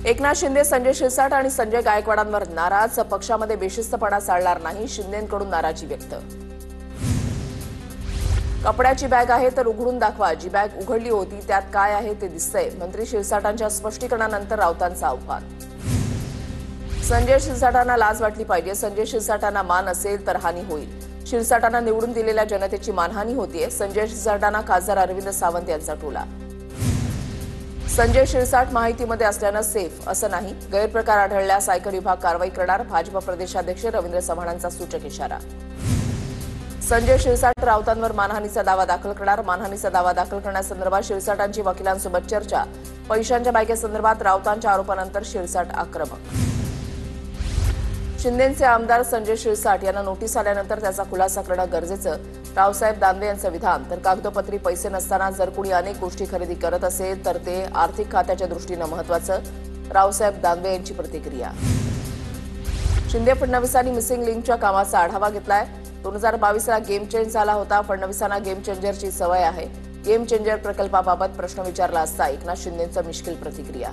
एकनाथ शिंदे, संजय शिरसाट आणि संजय गायकवाडांवर नाराज. पक्षामध्ये बेशिस्तपणा चालणार नाही, शिंदेंकडून नाराजी व्यक्त. कपड्याची बॅग आहे तर उघडून दाखवा. जी बॅग उघडली होती त्यात काय आहे ते दिसतंय. मंत्री शिरसाटांच्या स्पष्टीकरणानंतर राऊतांचं आव्हान. संजय शिरसाटांना लाज वाटली पाहिजे. संजय शिरसाटांना मान असेल तर हानी होईल. शिरसाटांना निवडून दिलेल्या जनतेची मानहानी होतीये. संजय शिरसाटांना खासदार अरविंद सावंत यांचा टोला. संजय शिरसाट माहितीमध्ये असल्यानं सेफ असं नाही. गैरप्रकार आढळल्यास आयकर विभाग कारवाई करणार. भाजप प्रदेशाध्यक्ष रवींद्र चव्हाणांचा सूचक इशारा. संजय शिरसाट राऊतांवर मानहानीचा दावा दाखल करणार. मानहानीचा दावा दाखल करण्यासंदर्भात शिरसाटांची वकिलांसोबत चर्चा. पैशांच्या बॅगेसंदर्भात राऊतांच्या आरोपानंतर शिरसाट आक्रमक. शिंदेचे आमदार संजय शिरसाट यांना नोटीस आल्यानंतर त्याचा खुलासा करणं गरजेचं. रावसाहेब दानवे यांचं विधान. तर कागदोपत्री पैसे नसताना जर कुणी अनेक गोष्टी खरेदी करत असेल तर ते आर्थिक खात्याच्या दृष्टीनं महत्वाचं. रावसाहेब दानवे यांची प्रतिक्रिया. शिंदे फडणवीसांनी मिसिंग लिंकच्या कामाचा आढावा घेतलाय. 2022ला गेम चेंज झाला होता. फडणवीसांना गेम चेंजरची सवय आहे. गेम चेंजर प्रकल्पाबाबत प्रश्न विचारला असता एकनाथ शिंदेंचं मिश्किल प्रतिक्रिया.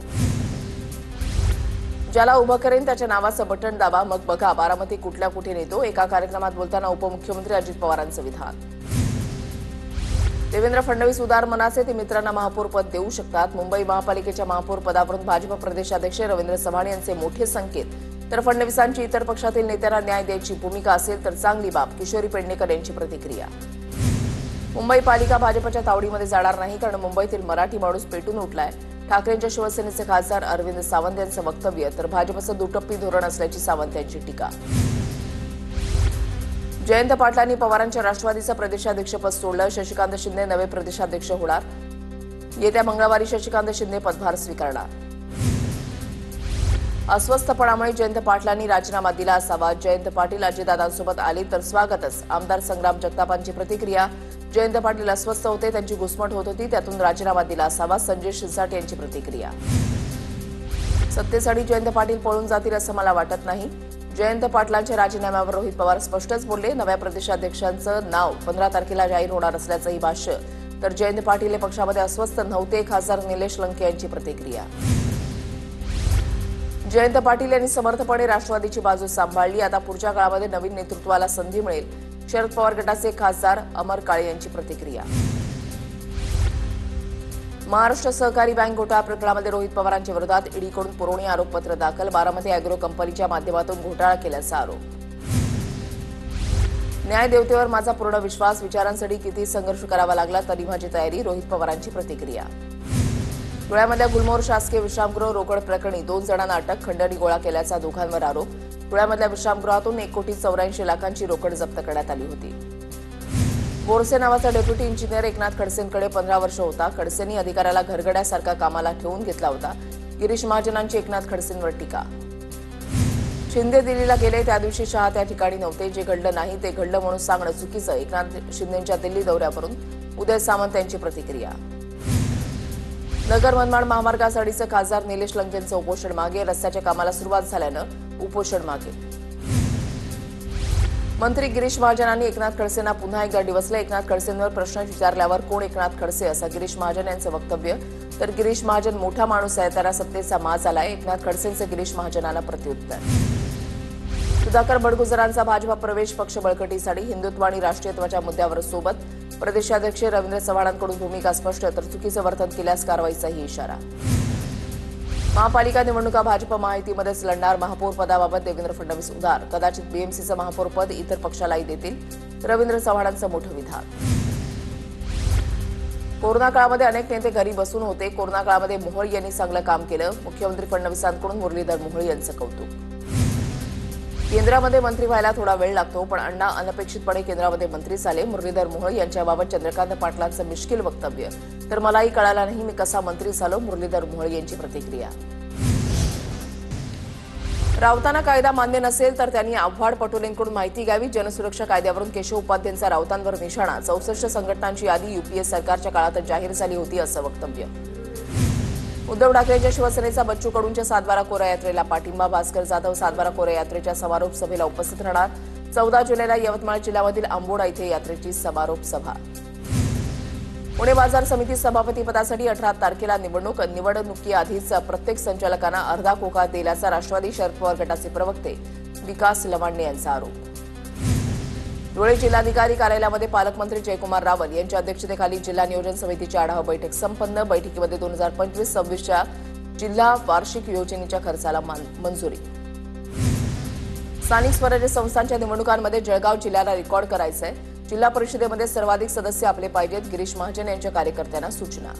ज्याला उभं करेन त्याच्या नावाचं बटन दाबा, मग बघा बारामती कुठल्या कुठे नेतो. एका कार्यक्रमात बोलताना उपमुख्यमंत्री अजित पवारांचं विधान. देवेंद्र फडणवीस उदार मनाचे, ते मित्रांना महापौर पद देऊ शकतात. मुंबई महापालिकेच्या महापौर पदावरून भाजप प्रदेशाध्यक्ष रवींद्र चव्हाण यांचे मोठे संकेत. तर फडणवीसांची इतर पक्षातील नेत्यांना न्याय द्यायची भूमिका असेल तर चांगली बाब. किशोरी पेडणेकर यांची प्रतिक्रिया. मुंबई पालिका भाजपच्या तावडीमध्ये जाणार नाही, कारण मुंबईतील मराठी माणूस पेटून उठलाय. ठाकरेंच्या शिवसेनेचे खासदार अरविंद सावंत यांचं वक्तव्य. तर भाजपचं दुटप्पी धोरण असल्याची सावंत यांची टीका. जयंत पाटलांनी पवारांच्या राष्ट्रवादीचं प्रदेशाध्यक्षपद सोडलं. शशिकांत शिंदे नवे प्रदेशाध्यक्ष होणार. येत्या मंगळवारी शशिकांत शिंदे पदभार स्वीकारणार. अस्वस्थपणामुळे जयंत पाटलांनी राजीनामा दिला असावा. जयंत पाटील अजितदादांसोबत आले तर स्वागतच. आमदार संग्राम जगतापांची प्रतिक्रिया. जयंत पाटील अस्वस्थ होते, त्यांची घुसमट होत होती, त्यातून राजीनामा दिला असावा. संजय शिरसाट यांची प्रतिक्रिया. सत्तेसाठी जयंत पाटील पळून जातील असं मला वाटत नाही. जयंत पाटलांच्या राजीनाम्यावर रोहित पवार स्पष्टच बोलले. नव्या प्रदेशाध्यक्षांचं नाव 15 तारखेला जाहीर होणार असल्याचंही भाष्य. तर जयंत पाटील हे पक्षामध्ये अस्वस्थ नव्हते. खासदार निलेश लंके यांची प्रतिक्रिया. जयंत पाटील यांनी समर्थपणे राष्ट्रवादीची बाजू सांभाळली. आता पुढच्या काळामध्ये नवीन नेतृत्वाला संधी मिळेल. शरद पवार गटाचे खासदार अमर काळे यांची प्रतिक्रिया. महाराष्ट्र सहकारी बँक घोटाळा प्रकरणामध्ये रोहित पवारांच्या विरोधात ईडीकडून पुरवणी आरोपपत्र दाखल. बारामती अॅग्रो कंपनीच्या माध्यमातून घोटाळा केल्याचा आरोप. न्यायदेवतेवर माझा पूर्ण विश्वास. विचारांसाठी किती संघर्ष करावा लागला तरी माझी तयारी. रोहित पवारांची प्रतिक्रिया. धुळ्यामधल्या गुलमोहर शासकीय विश्रामगृह रोकड प्रकरणी 2 जणांना अटक. खंडणी गोळा केल्याचा दोघांवर आरोप. धुळ्यामधल्या विश्रामगृहातून 1,84,00,000 रोकड जप्त करण्यात आली होती. बोरसे नावाचा डेप्युटी इंजिनियर एकनाथ खडसेंकडे 15 वर्ष होता. खडसेंनी अधिकाऱ्याला घरगड्यासारखा कामाला ठेवून घेतला होता. गिरीश महाजनांची एकनाथ खडसेंवर टीका. शिंदे दिल्लीला गेले त्या दिवशी शहा त्या ठिकाणी नव्हते. जे घडलं नाही ते घडलं म्हणून सांगणं चुकीचं. एकनाथ शिंदेंच्या दिल्ली दौऱ्यावरून उदय सामंत यांची प्रतिक्रिया. नगर मनमाड महामार्गासाठीचं खासदार निलेश लंकेंचं उपोषण मागे. रस्त्याच्या कामाला सुरुवात झाल्यानं उपोषण मागे. मंत्री गिरीश महाजनांनी एकनाथ खडसेंना पुन्हा एकदा डिवचले. एकनाथ खडसेंवर प्रश्न विचारल्यावर कोण एकनाथ खडसे असं गिरीश महाजन यांचं वक्तव्य. तर गिरीश महाजन मोठा माणूस आहे, त्याला सत्तेचा माज आलाय. एकनाथ खडसेंचं गिरीश महाजनांना प्रत्युत्तर. सुधाकर बडगुजरांचा भाजपा प्रवेश. पक्ष बळकटीसाठी हिंदुत्व आणि राष्ट्रीयत्वाच्या मुद्द्यावर सोबत. प्रदेशाध्यक्ष रवींद्र चव्हाणांकडून भूमिका स्पष्ट. तर चुकीचं वर्तन केल्यास कारवाईचाही इशारा. महापालिका निवडणुका भाजप महायुतीमध्येच लढणार. महापौर पदाबाबत देवेंद्र फडणवीस उदार. कदाचित बीएमसीचं महापौर पद इतर पक्षालाही देतील. रवींद्र चव्हाणांचं मोठं विधान. कोरोना काळामध्ये अनेक नेते घरी बसून होते. कोरोना काळामध्ये मोहोळ यांनी चांगलं काम केलं. मुख्यमंत्री फडणवीसांकडून मुरलीधर मोहोळ यांचं कौतुक. केंद्रामध्ये मंत्री व्हायला थोडा वेळ लागतो, पण अण्णा अनपेक्षितपणे केंद्रामध्ये मंत्री झाले. मुरलीधर मोहोळ यांच्याबाबत चंद्रकांत पाटलांचं मिश्किल वक्तव्य. तर मलाही कळालं नाही मी कसा मंत्री झालो. मुरलीधर मोहोळ यांची प्रतिक्रिया. राऊतांना कायदा मान्य नसेल तर त्यांनी आव्हाड पटोलेंकडून माहिती घ्यावी. जनसुरक्षा कायद्यावरून केशव उपाध्यांचा राऊतांवर निशाणा. 64 संघटनांची यादी यूपीए सरकारच्या काळातच जाहीर झाली होती असं वक्तव्य. उद्धव ठाकरेंच्या शिवसेनेचा बच्चू कडूंच्या सातबारा कोरा यात्रेला पाठिंबा. भास्कर जाधव सातबारा कोरा यात्रेच्या समारोप सभेला उपस्थित राहणार. 14 जुलैला यवतमाळ जिल्ह्यामधील आंबोडा इथे यात्रेची समारोप सभा. पुणे बाजार समिती सभापती पदासाठी 18 तारखेला निवडणुकीआधीच प्रत्येक संचालकांना अर्धा खोका दिल्याचा राष्ट्रवादी शरद पवार गटाचे प्रवक्ते विकास लवांडे यांचा आरोप. धुळे जिल्हाधिकारी कार्यालयामध्ये पालकमंत्री जयकुमार रावल यांच्या अध्यक्षतेखाली जिल्हा नियोजन समितीची आढावा बैठक संपन्न. बैठकीमध्ये 2025-26च्या जिल्हा वार्षिक योजनेच्या खर्चाला मंजुरी. स्थानिक स्वराज्य संस्थांच्या निवडणुकांमध्ये जळगाव जिल्ह्याला रेकॉर्ड करायचं आहे. जिल्हा परिषदेमध्ये सर्वाधिक सदस्य आपले पाहिजेत. गिरीश महाजन यांच्या कार्यकर्त्यांना सूचना.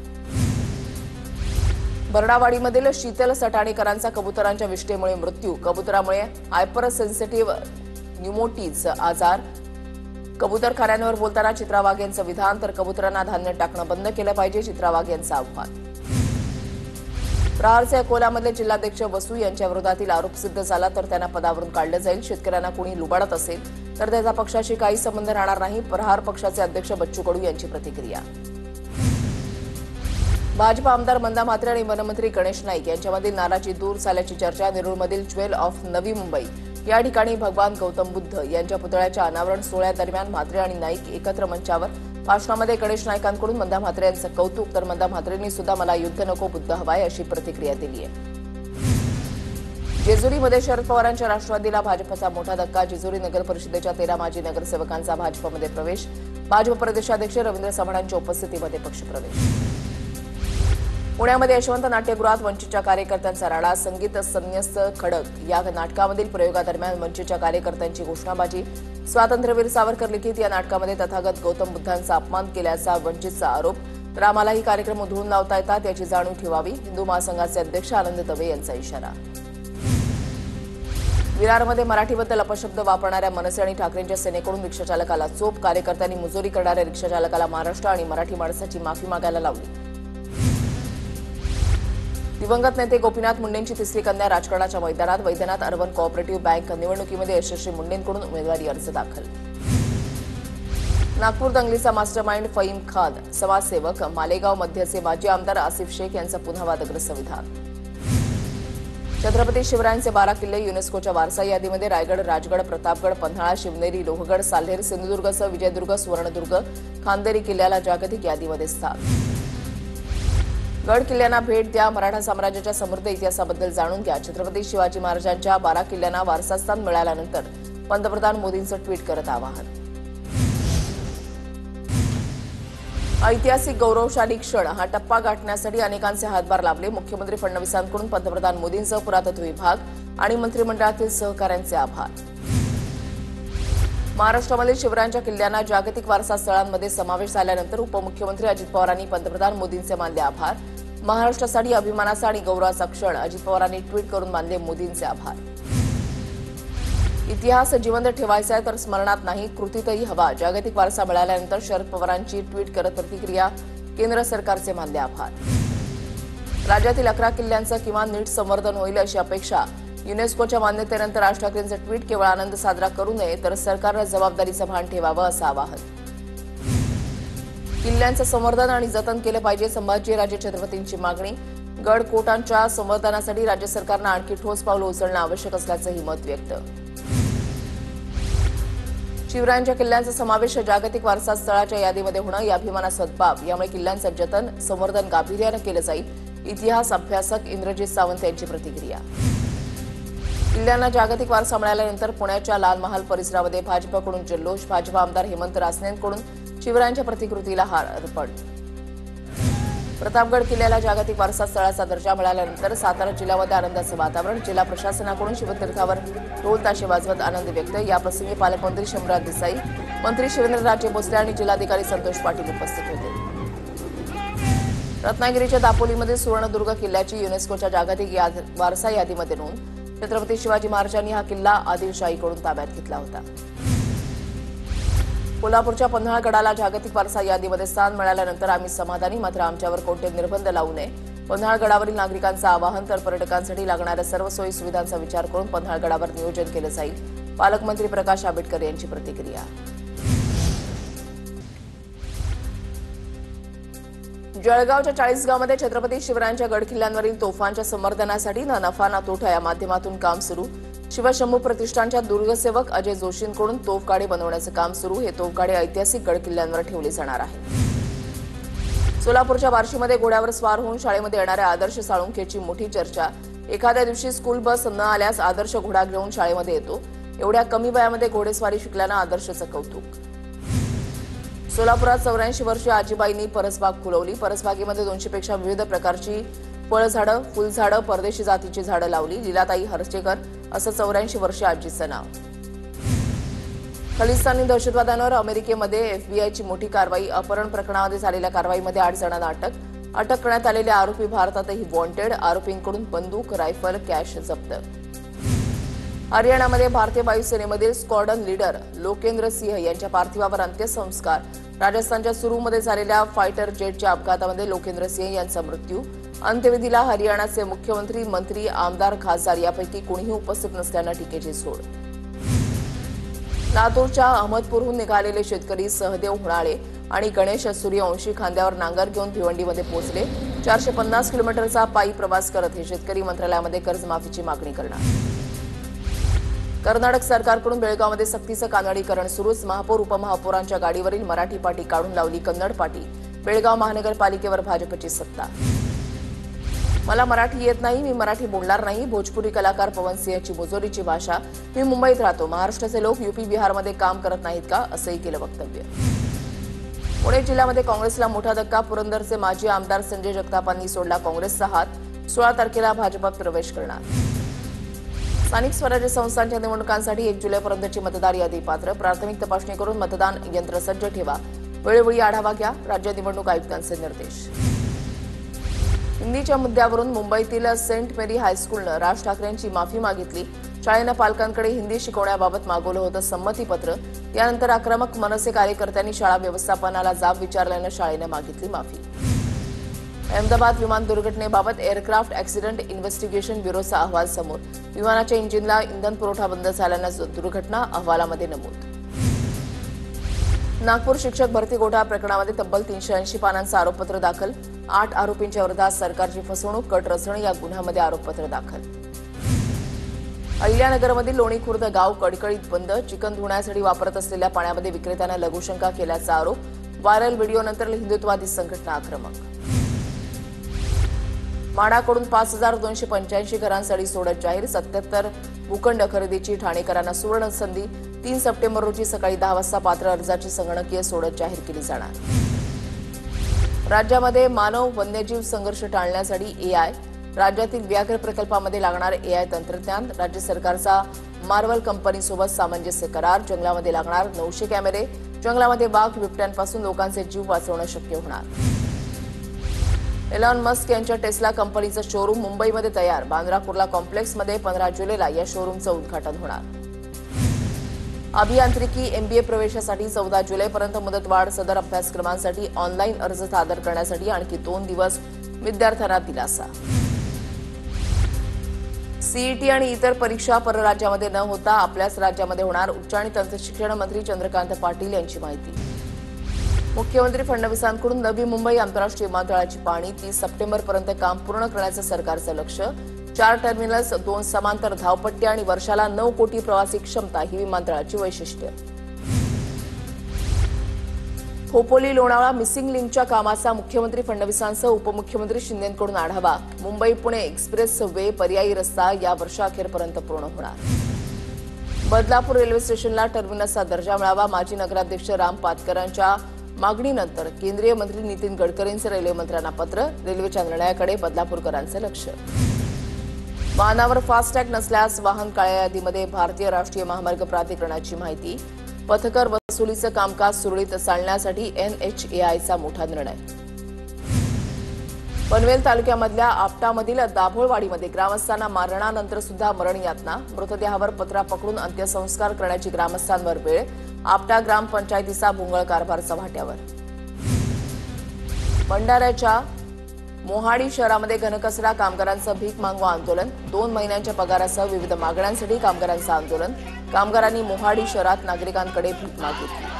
बरडावाडीमधील शीतल सटाणेकरांचा कबुतरांच्या विष्ठेमुळे मृत्यू. कबुतरामुळे हायपर सेन्सिटिव्ह न्यूमोटिज आजार. कबुतरखान्यांवर बोलताना चित्रा वाघ यांचं विधान. तर कबुतरांना धान्य टाकणं बंद केलं पाहिजे, चित्रा वाघ यांचं आव्हान. प्रहारचे अकोलामधले जिल्हाध्यक्ष वसू यांच्या विरोधातील आरोप सिद्ध झाला तर त्यांना पदावरून काढलं जाईल. शेतकऱ्यांना कोणी लुबाडत असेल तर त्याचा पक्षाशी काही संबंध राहणार नाही. प्रहार पक्षाचे अध्यक्ष बच्चू कडू यांची प्रतिक्रिया. भाजप आमदार मंदा म्हात्रे आणि वनमंत्री गणेश नाईक यांच्यामधील नाराजी दूर झाल्याची चर्चा. नेरूळमधील ज्वेल ऑफ नवी मुंबई या ठिकाणी भगवान गौतम बुद्ध यांच्या पुतळ्याच्या अनावरण सोहळ्यादरम्यान म्हात्रे आणि नाईक एकत्र मंचावर. भाषणामध्ये गणेश नाईकांकडून मंदा म्हात्रे यांचं कौतुक तर मंदा म्हात्रेंनी सुद्धा मला युद्ध नको बुद्ध हवाय अशी प्रतिक्रिया दिली आहे. जेजुरीमध्ये शरद पवारांच्या राष्ट्रवादीला भाजपचा मोठा धक्का. जेजुरी नगर परिषदेच्या 13 माजी नगरसेवकांचा भाजपमध्ये प्रवेश. भाजप प्रदेशाध्यक्ष रवींद्र चव्हाणांच्या उपस्थितीमध्ये पक्षप्रवेश. पुण्यामध्ये यशवंत नाट्यगृहात वंचितच्या कार्यकर्त्यांचा राडा. संगीत संन्यस्त खडक या नाटकामधील प्रयोगादरम्यान वंचितच्या कार्यकर्त्यांची घोषणाबाजी. स्वातंत्र्यवीर सावरकर लिखित या नाटकामध्ये तथागत गौतम बुद्धांचा अपमान केल्याचा वंचितचा आरोप. तर आम्हालाही कार्यक्रम उधळून लावता येतात याची जाणीव ठेवावी. हिंदू महासंघाचे अध्यक्ष आनंद दवे यांचा इशारा. विरारमध्ये मराठीबद्दल अपशब्द वापरणाऱ्या मनसे आणि ठाकरेंच्या सेनेकडून रिक्षाचालकाला चोप. कार्यकर्त्यांनी मुजोरी करणाऱ्या रिक्षाचालकाला महाराष्ट्र आणि मराठी माणसाची माफी मागायला लावली. दिवंगत नेते गोपीनाथ मुंडेंची तिसरी कन्या राजकारणाच्या मैदानात. वैद्यनाथ अर्बन कोऑपरेटिव्ह बँक निवडणुकीमध्ये यशस्वी मुंडेंकडून उमेदवारी अर्ज दाखल. नागपूर दंगलीचा मास्टरमाइंड फहीम खान समाजसेवक. मालेगाव मध्यचे माजी आमदार आसिफ शेख यांचं पुन्हा वादग्रस्त विधान. छत्रपती शिवरायांचे 12 किल्ले युनेस्कोच्या वारसा यादीमध्ये. रायगड, राजगड, प्रतापगड, पन्हाळा, शिवनेरी, लोहगड, साल्हेर, सिंधुदुर्गसह विजयदुर्ग, सुवर्णदुर्ग, खांदेरी किल्ल्याला जागतिक यादीमध्ये स्थान. गड किल्ल्यांना भेट द्या. मराठा साम्राज्याच्या समृद्ध इतिहासाबद्दल जाणून घ्या. छत्रपती शिवाजी महाराजांच्या 12 किल्ल्यांना वारसास्थान मिळाल्यानंतर पंतप्रधान मोदींचं ट्विट करत आवाहन. ऐतिहासिक गौरवशाली क्षण हा टप्पा गाठण्यासाठी अनेकांचे हातभार लाभले. मुख्यमंत्री फडणवीसांकडून पंतप्रधान मोदींसह पुरातत्व विभाग आणि मंत्रिमंडळातील सहकाऱ्यांचे आभार. महाराष्ट्रामधील शिवरायांच्या किल्ल्यांना जागतिक वारसा स्थळांमध्ये समावेश झाल्यानंतर उपमुख्यमंत्री अजित पवारांनी पंतप्रधान मोदींचे मानले आभार. महाराष्ट्रासाठी अभिमानाचा आणि गौरवाचा क्षण. अजित पवारांनी ट्विट करून मानले मोदींचे आभार. इतिहास जिवंत ठेवायचा आहे तर स्मरणात नाही, कृतीतही हवा. जागतिक वारसा मिळाल्यानंतर शरद पवारांची ट्विट करत प्रतिक्रिया. केंद्र सरकारचे मानले आभार. राज्यातील 11 किल्ल्यांचं किमान नीट संवर्धन होईल अशी अपेक्षा. युनेस्कोच्या मान्यतेनंतर राज ठाकरेंचं ट्विट. केवळ आनंद साजरा करू नये तर सरकारनं जबाबदारीचं भान ठेवावं असं आवाहन. किल्ल्यांचं संवर्धन आणि जतन केलं पाहिजे. संभाजीराजे छत्रपतींची मागणी. गड कोटांच्या संवर्धनासाठी राज्य सरकारनं आणखी ठोस पावलं उचलणं आवश्यक असल्याचंही मत व्यक्त. शिवरायांच्या किल्ल्यांचा समावेश जागतिक वारसा स्थळाच्या यादीमध्ये होणं या अभिमानाचा बाब. यामुळे किल्ल्यांचं जतन संवर्धन गांभीर्यानं केलं जाईल. इतिहास अभ्यासक इंद्रजित सावंत यांची प्रतिक्रिया. किल्ल्यांना जागतिक वारसा मिळाल्यानंतर पुण्याच्या लाल महाल परिसरामध्ये भाजपकडून जल्लोष. भाजप आमदार हेमंत रासनेंकडून शिवरायांच्या प्रतिकृतीला हार अर्पण. प्रतापगड किल्ल्याला जागतिक वारसा स्थळाचा दर्जा मिळाल्यानंतर सातारा जिल्ह्यामध्ये आनंदाचं वातावरण. जिल्हा प्रशासनाकडून शिवतीर्थावर ढोल ताशे वाजवत आनंद व्यक्त. याप्रसंगी पालकमंत्री शंभूराज देसाई, मंत्री शिवेंद्रराजे भोसले आणि जिल्हाधिकारी संतोष पाटील उपस्थित होते. रत्नागिरीच्या दापोलीमध्ये सुवर्णदुर्ग किल्ल्याची युनेस्कोच्या जागतिक वारसा यादीमध्ये नोंद. छत्रपती शिवाजी महाराजांनी हा किल्ला आदिलशाहीकडून ताब्यात घेतला होता. कोल्हापूरच्या पन्हाळगडाला जागतिक वारसा यादीमध्ये स्थान मिळाल्यानंतर आम्ही समाधानी, मात्र आमच्यावर कोणते निर्बंध लावू नये. पन्हाळगडावरील नागरिकांचं आवाहन. तर पर्यटकांसाठी लागणाऱ्या सर्व सोयी सुविधांचा विचार करून पन्हाळगडावर नियोजन केलं जाईल. पालकमंत्री प्रकाश आंबेडकर यांची प्रतिक्रिया. जळगावच्या 40गावमध्ये छत्रपती शिवरायांच्या गडकिल्ल्यांवरील तोफांच्या संवर्धनासाठी ना नफा ना तोटा या माध्यमातून काम सुरू. शिवशंभू प्रतिष्ठानच्या दुर्गसेवक अजय जोशींकडून तोफगाडे बनवण्याचं काम सुरू. हे तोफगाडे ऐतिहासिक गडकिल्ल्यांवर ठेवले जाणार आहे. सोलापूरच्या बार्शीमध्ये घोड्यावर स्वार होऊन शाळेमध्ये येणाऱ्या आदर्श साळुंखेची मोठी चर्चा। एखाद्या दिवशी स्कूल बस न आल्यास आदर्श घोडा घेऊन शाळेमध्ये येतो। एवढ्या कमी वयामध्ये घोडेस्वारी शिकल्यानं आदर्शचं कौतुक। सोलापुरात 84 वर्षीय आजीबाईंनी परसबाग फुलवली। परसबागेमध्ये 200 पेक्षा विविध प्रकारची फळझाडं, फुलझाडं, परदेशी जातीची झाडं लावली। लीलाताई हर्चेकर असं 84 वर्षीय आजीचं नाव। खलिस्तानी दहशतवाद्यांवर अमेरिकेमध्ये एफबीआयची मोठी कारवाई। अपहरण प्रकरणामध्ये झालेल्या कारवाईमध्ये 8 जणांना अटक करण्यात आलेले आरोपी भारतातही वॉन्टेड। आरोपींकडून बंदूक, रायफल, कॅश जप्त। हरियाणामध्ये भारतीय वायुसेनेमधील स्क्वॉड्रन लीडर लोकेंद्र सिंह यांच्या पार्थिवावर अंत्यसंस्कार। राजस्थानच्या सुरूमध्ये झालेल्या फायटर जेटच्या अपघातामध्ये लोकेंद्र सिंह यांचा मृत्यू। अंत्यविधीला हरियाणाचे मुख्यमंत्री, मंत्री, आमदार, खासदार यापैकी कोणीही उपस्थित नसल्यानं टीकेची झोड। लातूरच्या अहमदपूरहून निघालेले शेतकरी सहदेव हुणाळे आणि गणेश सूर्यवंशी खांद्यावर नांगर घेऊन भिवंडीमध्ये पोहोचले। 450 किलोमीटरचा पायी प्रवास करत हे शेतकरी मंत्रालयामध्ये कर्जमाफीची मागणी करणार। कर्नाटक सरकारकडून बेळगावमध्ये सक्तीचं कानडीकरण सुरूच। महापौर, उपमहापौरांच्या गाडीवरील मराठी पाटी काढून लावली कन्नड पाटी। बेळगाव महानगरपालिकेवर भाजपची सत्ता। मला मराठी येत नाही, मी मराठी बोलणार नाही। भोजपुरी कलाकार पवन सिंहची मुजोरीची भाषा। मी मुंबईत राहतो, महाराष्ट्राचे लोक यूपी बिहारमध्ये काम करत नाहीत का, असंही केलं वक्तव्य। पुणे जिल्ह्यामध्ये काँग्रेसला मोठा धक्का। पुरंदरचे माजी आमदार संजय जगतापांनी सोडला काँग्रेसचा हात। 16 तारखेला भाजपात प्रवेश करणार। स्थानिक स्वराज्य संस्थांच्या निवडणुकांसाठी 1 जुलैपर्यंतची मतदार यादी पात्र। प्राथमिक तपासणी करून मतदान यंत्र सज्ज ठेवा। वेळोवेळी आढावा घ्या, राज्य निवडणूक आयुक्तांचे निर्देश। हिंदीच्या मुद्द्यावरून मुंबईतील सेंट मेरी हायस्कूलनं राज ठाकरेंची माफी मागितली। शाळेनं पालकांकडे हिंदी शिकवण्याबाबत मागवलं होतं संमतीपत्र। यानंतर आक्रमक मनसे कार्यकर्त्यांनी शाळा व्यवस्थापनाला जाब विचारल्यानं शाळेनं मागितली माफी। अहमदाबाद विमान दुर्घटनेबाबत एअरक्राफ्ट ॲक्सिडेंट इन्व्हेस्टिगेशन ब्युरोचा अहवाल समोर। विमानाच्या इंजिनला इंधन पुरवठा बंद झाल्यानं दुर्घटना अहवालामध्ये नमूद। नागपूर शिक्षक भरती घोटाळा प्रकरणामध्ये तब्बल 380 पानांचं आरोपपत्र दाखल। 8 आरोपींच्या विरोधात सरकारची फसवणूक, कट रचण या गुन्ह्यामध्ये आरोपपत्र दाखल। अहिल्यानगरमधील लोणी खुर्द गाव कडकडीत बंद। चिकन धुण्यासाठी वापरत असलेल्या पाण्यामध्ये विक्रेत्यानं लघुशंका केल्याचा आरोप। व्हायरल व्हिडिओनंतर हिंदुत्ववादी संघटना आक्रमक। माडाकडून 5285 घरांसाठी सोडत जाहीर। 77 भूखंड खरेदीची ठाणेकरांना सुवर्ण संधी। 3 सप्टेंबर रोजी सकाळी 10 वाजता पात्र अर्जाची संगणकीय सोडत जाहीर केली जाणार। राज्यामध्ये मानव वन्यजीव संघर्ष टाळण्यासाठी एआय। राज्यातील व्याघ्र प्रकल्पामध्ये लागणार एआय तंत्रज्ञान। राज्य सरकारचा मार्वल कंपनीसोबत सामंजस्य करार। जंगलामध्ये लागणार 900 कॅमेरे। जंगलामध्ये वाघ, बिबट्यांपासून लोकांचे जीव वाचवणं शक्य होणार। एलॉन मस्क यांच्या टेस्ला कंपनीचं शोरूम मुंबईमध्ये तयार। बांद्रा कुर्ला कॉम्प्लेक्समध्ये 15 जुलैला या शोरूमचं उद्घाटन होणार। अभियांत्रिकी एमबीए प्रवेशासाठी 14 जुलैपर्यंत मुदतवाढ। सदर अभ्यासक्रमांसाठी ऑनलाईन अर्ज सादर करण्यासाठी आणखी 2 दिवस विद्यार्थ्यांना दिलासा। सीईटी आणि इतर परीक्षा परराज्यामध्ये न होता आपल्याच राज्यामध्ये होणार। उच्च आणि तंत्रशिक्षण मंत्री चंद्रकांत पाटील यांची माहिती। मुख्यमंत्री फडणवीसांकडून नवी मुंबई आंतरराष्ट्रीय विमानतळाची पाहणी। 30 सप्टेंबरपर्यंत काम पूर्ण करण्याचं सरकारचं लक्ष। 4 टर्मिनल्स, 2 समांतर धावपट्ट्या आणि वर्षाला 9 कोटी प्रवासी क्षमता ही विमानतळाची वैशिष्ट्य। खोपोली लोणावळा मिसिंग लिंकच्या कामाचा मुख्यमंत्री फडणवीसांसह उपमुख्यमंत्री शिंदेंकडून आढावा। मुंबई पुणे एक्सप्रेस वे पर्यायी रस्ता या वर्षाअखेरपर्यंत पूर्ण होणार। बदलापूर रेल्वे स्टेशनला टर्मिनसचा दर्जा मिळावा। माजी नगराध्यक्ष राम पातकरांच्या मागणीनंतर केंद्रीय मंत्री नितीन गडकरींचं रेल्वे मंत्र्यांना पत्र। रेल्वेच्या निर्णयाकडे बदलापूरकरांचं लक्ष। वाहनावर फास्टॅग नसल्यास वाहन काळ्या यादीमध्ये। भारतीय राष्ट्रीय महामार्ग प्राधिकरणाची माहिती। पथकर वसुलीचं कामकाज सुरळीत चालण्यासाठी NHAIचा मोठा निर्णय। पनवेल तालुक्यामधल्या आपटामधील दाभोळवाडीमध्ये ग्रामस्थांना मारणानंतर सुद्धा मरण यातना। मृतदेहावर पत्रा पकडून अंत्यसंस्कार करण्याची ग्रामस्थांवर वेळ। आपटा ग्रामपंचायतीचा भोंगळ कारभार चव्हाट्यावर। भंडाऱ्याच्या मोहाडी शहरामध्ये घनकचरा कामगारांचं भीक मागवा आंदोलन। 2 महिन्यांच्या पगारासह विविध मागण्यांसाठी कामगारांचं आंदोलन। कामगारांनी मोहाडी शहरात नागरिकांकडे भीक मागितली।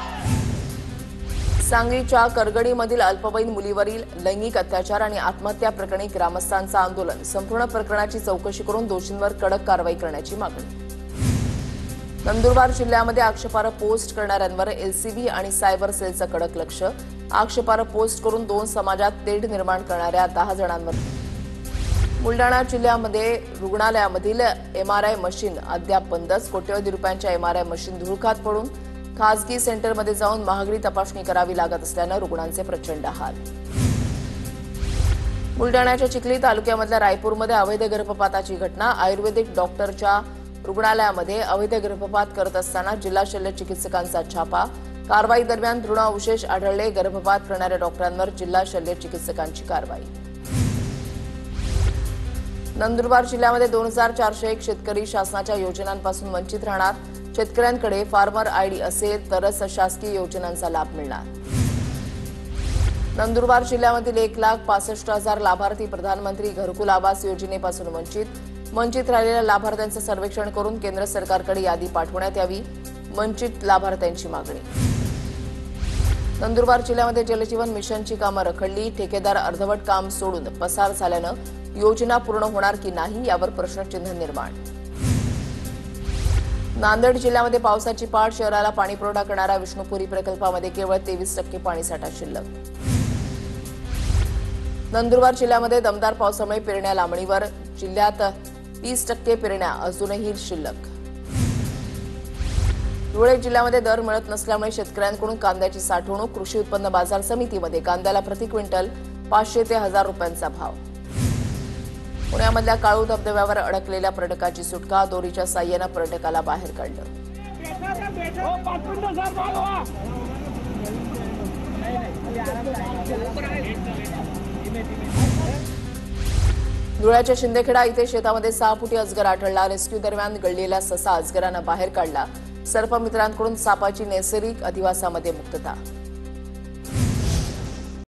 सांगलीच्या करगडीमधील अल्पवयीन मुलीवरील लैंगिक अत्याचार आणि आत्महत्या प्रकरणी ग्रामस्थांचं आंदोलन। संपूर्ण प्रकरणाची चौकशी करून दोषींवर कडक कारवाई करण्याची मागणी। नंदुरबार जिल्ह्यामध्ये आक्षेपार्ह पोस्ट करणाऱ्यांवर एलसीबी आणि सायबर सेलचं कडक लक्ष. आक्षेपार्ह पोस्ट करून 2 समाजात तेढ निर्माण करणाऱ्या 10 जणांवर. बुलडाणा जिल्ह्यामध्ये रुग्णालयामधील एमआरआय मशीन अद्याप बंदच. कोट्यवधी रुपयांच्या एमआरआय मशीन धुळकात पडून खासगी सेंटरमध्ये जाऊन महागडी तपासणी करावी लागत असल्यानं रुग्णांचे प्रचंड हाल. बुलडाण्याच्या चिखली तालुक्यामधल्या रायपूरमध्ये अवैध गर्भपाताची घटना. आयुर्वेदिक डॉक्टरच्या रुग्णालयामध्ये अवैध गर्भपात करत असताना जिल्हा शल्य चिकित्सकांचा छापा. कारवाई दरम्यान भ्रूण अवशेष आढळले. गर्भपात करणाऱ्या डॉक्टरांवर जिल्हा शल्य चिकित्सकांची कारवाई. नंदुरबार जिल्ह्यामध्ये 2401 शेतकरी शासनाच्या योजनांपासून वंचित राहणार. शेतकऱ्यांकडे फार्मर आयडी असेल तरच शासकीय योजनांचा लाभ मिळणार. नंदुरबार जिल्ह्यामधील 1,65,000 लाभार्थी प्रधानमंत्री घरकुल आवास योजनेपासून वंचित राहिलेल्या लाभार्थ्यांचं सर्वेक्षण करून केंद्र सरकारकडे यादी पाठवण्यात यावी. वंचित लाभार्थ्यांची मागणी. नंदुरबार जिल्ह्यामध्ये जलजीवन मिशनची कामं रखडली. ठेकेदार अर्धवट काम सोडून पसार झाल्यानं योजना पूर्ण होणार की नाही यावर प्रश्नचिन्ह निर्माण. नांदेड जिल्ह्यामध्ये पावसाची पाठ. शहराला पाणीपुरवठा करणाऱ्या विष्णुपुरी प्रकल्पामध्ये केवळ 23% पाणीसाठा शिल्लक. नंदुरबार जिल्ह्यामध्ये दमदार पावसामुळे पेरण्या लांबणीवर. जिल्ह्यात 30% पेरण्या अजूनही शिल्लक. धुळे जिल्ह्यामध्ये दर मिळत नसल्यामुळे शेतकऱ्यांकडून कांद्याची साठवणूक. कृषी उत्पन्न बाजार समितीमध्ये कांद्याला प्रति क्विंटल 500 ते 1000 रुपयांचा भाव. पुण्यामधल्या काळू धबधब्यावर अडकलेल्या पर्यटकाची सुटका. दोरीच्या साह्यानं पर्यटकाला बाहेर काढलं. धुळ्याच्या शिंदेखेडा इथे शेतामध्ये 6 फुटी अजगर आढळला. रेस्क्यू दरम्यान गळलेला ससा अजगरानं बाहेर काढला. सर्पमित्रांकडून सापाची नैसर्गिक अधिवासामध्ये मुक्तता.